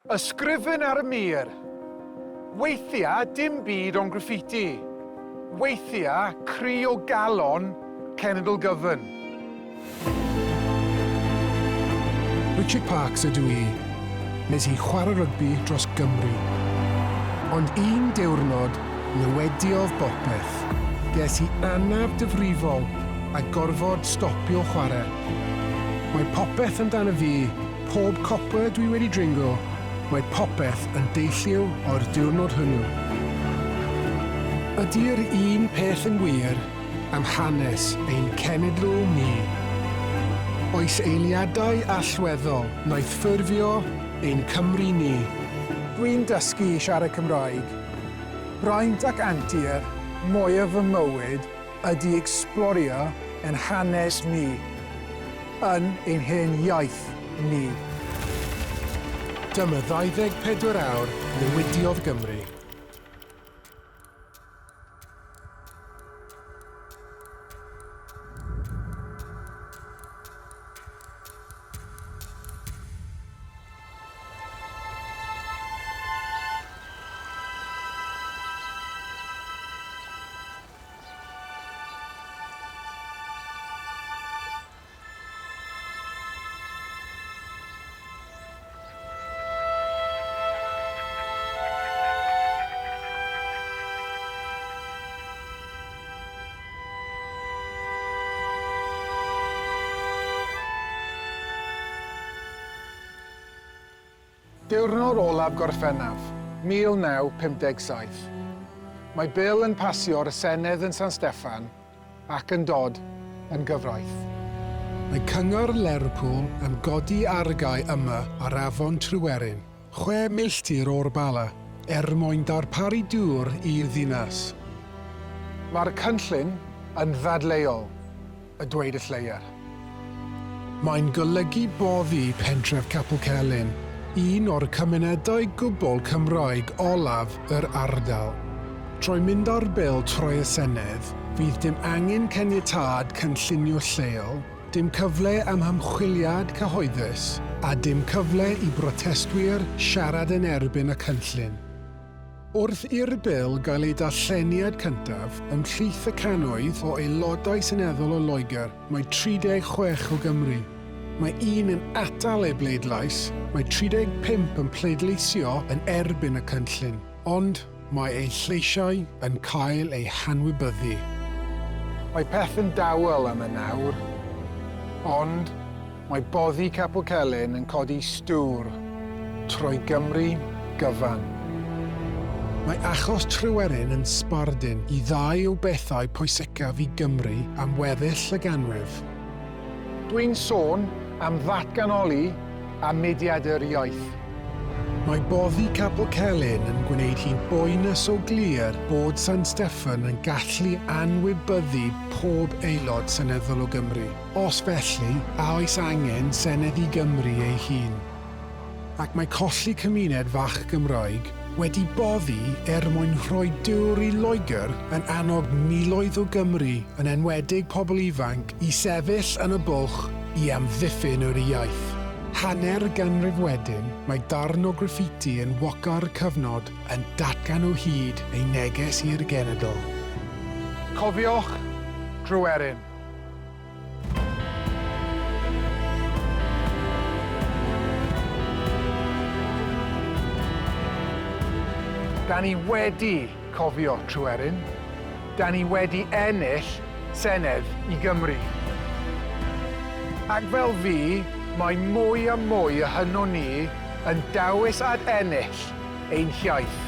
Ysgrifen ar y Mae'r. Weithiau dim byd ond graffiti. Weithiau creu o galon cenedl gyfan. Richard Parks ydw i. Nes i chwarae rygbi dros Gymru. Ond un diwrnod, newidiodd bopeth. Ges i anaf dyfrifol a gorfod stopio chwarae. Mae popeth amdano fi, pob copa dwi wedi dringo, mae popeth yn deillio o'r diwrnod hwnnw. Ydy'r un peth yn wir am hanes ein cenedl ni. Oes eiliadau allweddol wnaeth ffurfio ein Cymru ni. Dwi'n dysgu i siarad Cymraeg. Braint ac antur, mwyaf fy mywyd ydy ecsblorio yn hanes ni, yn ein hen iaith ni. Dyma 24 awr Newidiodd Gymru. Diwrnod olaf Gorffennaf, 1957. Mae bil yn pasio ar y Senedd yn San Steffan ac yn dod yn gyfraith. Mae cyngor Lerpwl am godi argau yma ar afon Tryweryn, 6 milltir o'r Bala, mwyn darparu dŵr i'r ddinas. Mae'r cynllun yn ddadleuol, y dweud y lleiaf. Mae'n golygu boddi pentref Capel Celyn, un o'r cymunedau gwbl Cymraeg olaf yr ardal. Trwy mynd ar bil troi y Senedd, fydd dim angen caniatâd cynllunio lleol, dim cyfle am hymchwiliad cyhoeddus, a dim cyfle i brotestwyr siarad yn erbyn y cynllun. Wrth i'r bil gael ei darlleniad cyntaf, ymhlith y cannoedd o aelodau seneddol o Loegr, mae 36 o Gymru. Mae un yn atal ei bleidlais, mae 35 yn pleidleisio yn erbyn y cynllun, ond mae ei lleisiau yn cael ei hanwybyddu. Mae peth yn dawel am y nawr, ond mae boddi Capel Celyn yn codi stŵr trwy Gymru gyfan. Mae achos Tryweryn yn sbardun i 2 o bethau pwysicaf i Gymru am weddill y ganrif. Dwi'n sôn am ddatganoli a mudiad yr iaith. Mae boddi Capel Celyn yn gwneud hi'n boenus o glir bod San Steffan yn gallu anwybyddu pob aelod seneddol o Gymru. Os felly, a oes angen Senedd i Gymru ei hun. Ac mae colli cymuned fach Gymraeg wedi boddi mwyn rhoi dŵr i Loegr yn annog miloedd o Gymru, yn enwedig pobl ifanc, i sefyll yn y bwlch i amddiffyn yr iaith. Hanner ganrif wedyn, mae darn o graffiti yn woca'r cyfnod yn datgan o hyd ei neges i'r genedl. Cofiwch, Tryweryn. Da ni wedi cofio Tryweryn. Da ni wedi ennill Senedd i Gymru. Ac fel fi, mae mwy a mwy ohono ni yn dawys at ennill ein hiaith.